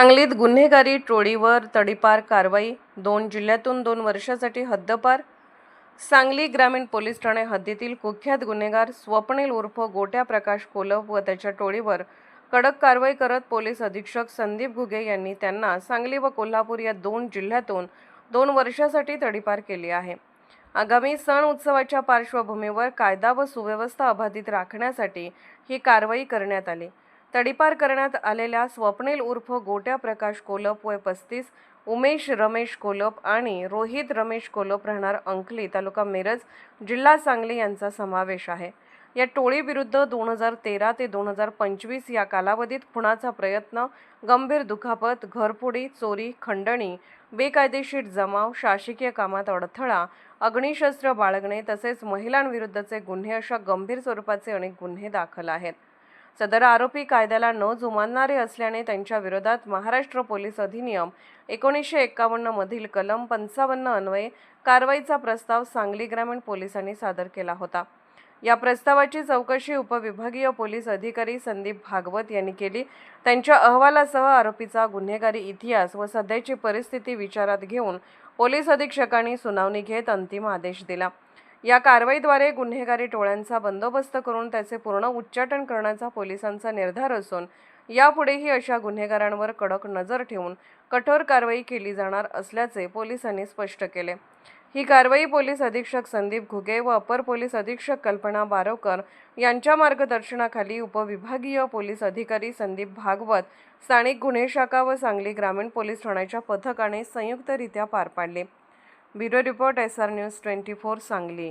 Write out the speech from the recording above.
सांगलीत गुन्हेगारी टोळीवर तडीपार कारवाई, 2 जिल्ह्यातून 2 वर्षांसाठी हद्दपार। सांगली ग्रामीण पोलीस ठाणे हद्दीतील कुख्यात गुन्हेगार स्वप्नील उर्फ गोट्या प्रकाश कोलप व त्याच्या टोळीवर कडक कारवाई करत पोलीस अधीक्षक संदीप घुगे यांनी त्यांना सांगली व कोल्हापूर या 2 जिल्ह्यातून 2 वर्षांसाठी तडीपार केली आहे। आगामी सण उत्सवाच्या पार्श्वभूमीवर कायदा व सुव्यवस्था अबाधित राखण्यासाठी ही कारवाई करण्यात आली। तडीपार करण्यात आलेल्या स्वप्नील उर्फ गोट्या प्रकाश कोलप वय 35, उमेश रमेश कोलप आणि रोहित रमेश कोलप राहणार अंकली तालुका मिरज जिल्हा सांगली यांचा समावेश आहे। या टोळीविरुद्ध 2013 ते 2025 या कालावधीत खुनाचा प्रयत्न, गंभीर दुखापत, घरफोडी, चोरी, खंडणी, बेकायदेशीर जमाव, शासकीय कामात अडथळा, अग्निशस्त्र बाळगणे तसेच महिलांविरुद्धचे गुन्हे अशा गंभीर स्वरूपाचे अनेक गुन्हे दाखल आहेत। सदर आरोपी कायद्याला न जुमानणारे असल्याने त्यांच्या विरोधात महाराष्ट्र पोलीस अधिनियम 1951 मधील कलम 55 अन्वये कारवाईचा प्रस्ताव सांगली ग्रामीण पोलिसांनी सादर केला होता। या प्रस्तावाची चौकशी उपविभागीय पोलीस अधिकारी संदीप भागवत यांनी केली। त्यांच्या अहवालासह आरोपीचा गुन्हेगारी इतिहास व सध्याची परिस्थिती विचारात घेऊन पोलीस अधीक्षकांनी सुनावणी घेत अंतिम आदेश दिला। या कारवाईद्वारे गुन्हेगारी टोळ्यांचा बंदोबस्त करून त्याचे पूर्ण उच्चाटन करण्याचा पोलिसांचा निर्धार असून यापुढेही अशा गुन्हेगारांवर कडक नजर ठेवून कठोर कारवाई केली जाणार असल्याचे पोलिसांनी स्पष्ट केले। ही कारवाई पोलीस अधीक्षक संदीप घुगे व अपर पोलीस अधीक्षक कल्पना बारोकर यांच्या मार्गदर्शनाखाली उपविभागीय पोलीस अधिकारी संदीप भागवत, स्थानिक गुन्हे शाखा व सांगली ग्रामीण पोलीस ठाण्याच्या पथकाने संयुक्तरित्या पार पाडले। Bureau report SR news 24 Sangli.